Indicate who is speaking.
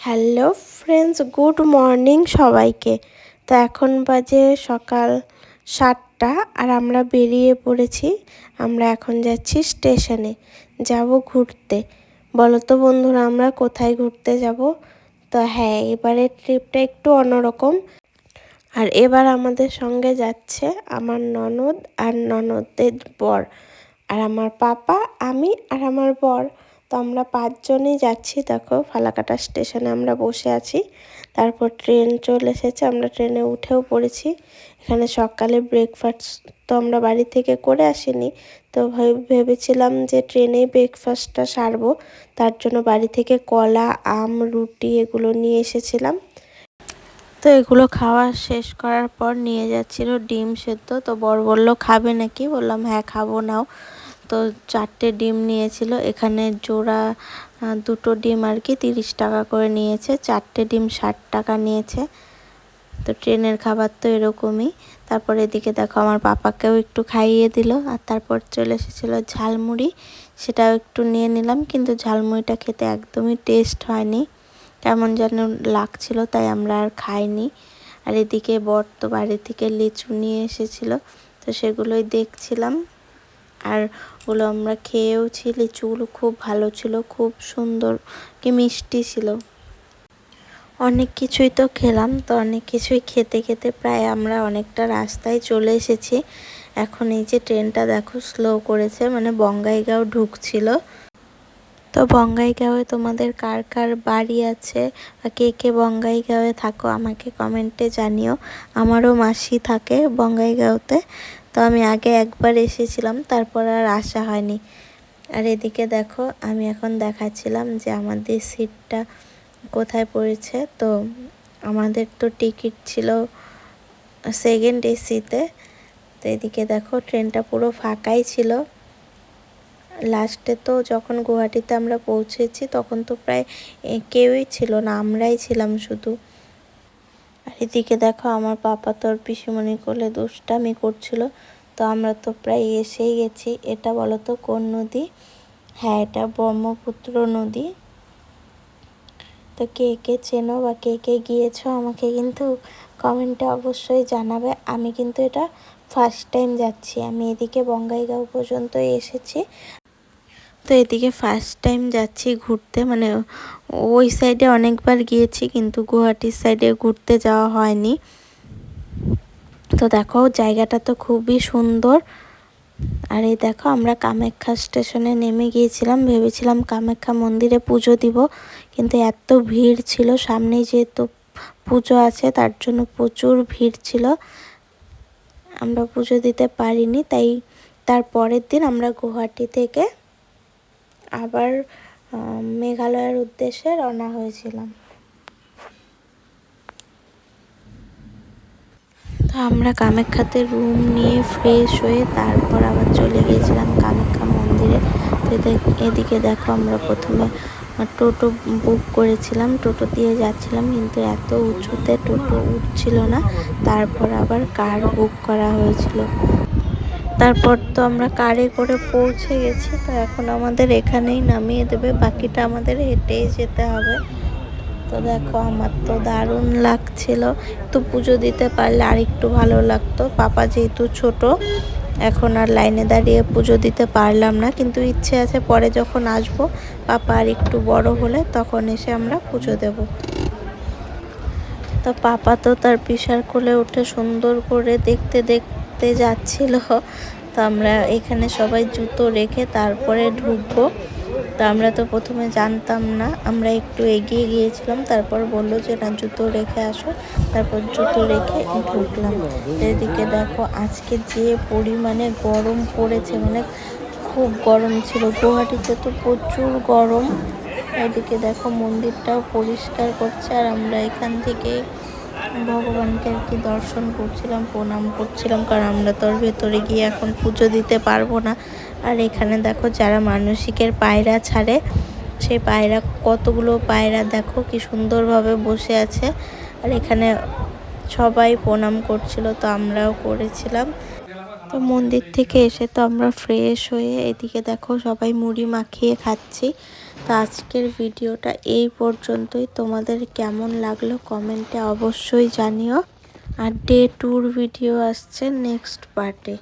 Speaker 1: Hello friends, good morning সবাইকে। তো এখন বাজে সকাল 7টা আর আমরা বেরিয়ে পড়েছি। আমরা এখন যাচ্ছি স্টেশনে, যাব ঘুরতে। বলো তো বন্ধুরা, আমরা কোথায় ঘুরতে যাব? তো হ্যাঁ, এবারের ট্রিপটা একটু অন্যরকম। আর এবার আমাদের সঙ্গে যাচ্ছে আমার ননদ আর ননদের বর, আর আমার পাপা, আমি আর আমার বর। তো আমরা 5জনই যাচ্ছি। দেখো, ফালাকাটা স্টেশনে আমরা বসে আছি। তারপর ট্রেন চলে এসেছে, আমরা ট্রেনে উঠেও পড়েছি। এখানে সকালে ব্রেকফাস্ট তো আমরা বাড়ি থেকে করে আসিনি, তো ভেবেছিলাম যে ট্রেনেই ব্রেকফাস্টটা সারবো। তার জন্য বাড়ি থেকে কলা, আম, রুটি এগুলো নিয়ে এসেছিলাম। তো এগুলো খাওয়া শেষ করার পর নিয়ে যাচ্ছিল ডিম সেদ্ধ। তো বর বললো খাবে নাকি, বললাম হ্যাঁ খাবো, নাও। তো 4টে ডিম নিয়েছিল। এখানে জোড়া 2টো ডিম আর কি 30 টাকা করে নিয়েছে, 4টে ডিম 60 টাকা নিয়েছে। তো ট্রেনের খাবার তো এরকমই। তারপর এদিকে দেখো আমার পাপাকেও একটু খাইয়ে দিল। আর তারপর চলে এসেছিলো ঝালমুড়ি, সেটাও একটু নিয়ে নিলাম। কিন্তু ঝালমুড়িটা খেতে একদমই টেস্ট হয়নি, কেমন যেন লাগছিল, তাই আমরা আর খাইনি। আর এদিকে বর তো বাড়ি থেকে লিচু নিয়ে এসেছিলো, তো সেগুলোই দেখছিলাম। আর ওগুলো আমরা খেয়েওছি। লিচুগুলো খুব ভালো ছিল, খুব সুন্দর কি মিষ্টি ছিল। অনেক কিছুই তো খেলাম। তো অনেক কিছুই খেতে খেতে প্রায় আমরা অনেকটা রাস্তায় চলে এসেছি। এখন এই যে ট্রেনটা দেখো স্লো করেছে, মানে বঙ্গাইগাঁও ঢুকছিল। তো বঙ্গাইগাঁওয়ে তোমাদের কার কার বাড়ি আছে বা কে কে বঙ্গাইগাঁওয়ে থাকো আমাকে কমেন্টে জানিও। আমারও মাসি থাকে বঙ্গাইগাঁওতে। তো আমি আগে একবার এসেছিলাম, তারপর আর আসা হয়নি। আর এদিকে দেখো, আমি এখন দেখাচ্ছিলাম যে আমাদের সিটটা কোথায় পড়েছে। তো আমাদের তো টিকিট ছিল সেকেন্ড এসিতে। তো এদিকে দেখো ট্রেনটা পুরো ফাঁকাই ছিল। লাস্টে তো যখন গুয়াহাটিতে আমরা পৌঁছেছি তখন তো প্রায় কেউই ছিল না, আমরাই ছিলাম শুধু। আর এদিকে দেখো আমার পাপা তোর পিসিমণি কোলে দুষ্টামি করছিল। তো আমরা তো প্রায় এসেই গেছি। এটা বলো তো কোন নদী? হ্যাঁ, এটা ব্রহ্মপুত্র নদী। তো কে কে চেনো বা কে কে গিয়েছো আমাকে কিন্তু কমেন্টে অবশ্যই জানাবে। আমি কিন্তু এটা ফার্স্ট টাইম যাচ্ছি। আমি এদিকে বঙ্গাইগাঁও পর্যন্ত এসেছি, তো এদিকে ফার্স্ট টাইম যাচ্ছি ঘুরতে। মানে ওই সাইডে অনেকবার গিয়েছি, কিন্তু গুয়াহাটির সাইডে ঘুরতে যাওয়া হয়নি। তো দেখো জায়গাটা তো খুবই সুন্দর। আর এই দেখো আমরা কামাখ্যা স্টেশনে নেমে গিয়েছিলাম, ভেবেছিলাম কামাখ্যা মন্দিরে পুজো দিব, কিন্তু এত ভিড় ছিল। সামনেই যেহেতু পুজো আছে তার জন্য প্রচুর ভিড় ছিল, আমরা পুজো দিতে পারিনি। তাই তার পরের দিন আমরা গুয়াহাটি থেকে আবার মেঘালয়ের উদ্দেশ্যে রওনা হয়েছিলাম। তো আমরা কামাখ্যাতে রুম নিয়ে ফ্রেশ হয়ে তারপর আবার চলে গিয়েছিলাম কামাখ্যা মন্দিরে। তো এদিকে দেখো আমরা প্রথমে টোটো বুক করেছিলাম, টোটো দিয়ে যাচ্ছিলাম, কিন্তু এত উঁচুতে টোটো উঠছিল না। তারপর আবার কার বুক করা হয়েছিল। তারপর তো আমরা কারে করে পৌঁছে গেছি। তো এখন আমাদের এখানেই নামিয়ে দেবে, বাকিটা আমাদের হেঁটেই যেতে হবে। তো দেখো আমার তো দারুণ লাগছিল। তো পুজো দিতে পারলে আর একটু ভালো লাগতো। পাপা যেহেতু ছোট, এখন আর লাইনে দাঁড়িয়ে পুজো দিতে পারলাম না, কিন্তু ইচ্ছে আছে পরে যখন আসবো পাপা আর একটু বড় হলে তখন এসে আমরা পুজো দেব। তো পাপা তো তার পিসার কোলে উঠে সুন্দর করে দেখতে দেখতে যাচ্ছিল। তো আমরা এখানে সবাই জুতো রেখে তারপরে ঢুকবো। তো আমরা তো প্রথমে জানতাম না, আমরা একটু এগিয়ে গিয়েছিলাম, তারপর বললো যে না জুতো রেখে আসো, তারপর জুতো রেখে ঢুকলাম। এদিকে দেখো আজকে যে পরিমাণে গরম পড়েছে, মানে খুব গরম ছিল। গুয়াহাটিতে তো প্রচুর গরম। এদিকে দেখো মন্দিরটাও পরিষ্কার করছে, আর আমরা এখান থেকে ভগবানকে আর কি দর্শন করছিলাম, প্রণাম করছিলাম, কারণ আমরা তো ভেতরে গিয়ে এখন পুজো দিতে পারবো না। আর এখানে দেখো যারা মানসিকের পায়রা ছাড়ে, সেই পায়রা, কতগুলো পায়রা দেখো কি সুন্দরভাবে বসে আছে। আর এখানে সবাই প্রণাম করছিল, তো আমরাও করেছিলাম। তো মন্দির থেকে এসে তো আমরা ফ্রেশ হয়ে এদিকে দেখো সবাই মুড়ি মাখিয়ে খাচ্ছি। তো আজকের ভিডিওটা এই পর্যন্তই। তোমাদের কেমন লাগলো কমেন্টে অবশ্যই জানিও। আর ডে 2 ভিডিও আসছে নেক্সট পার্টে।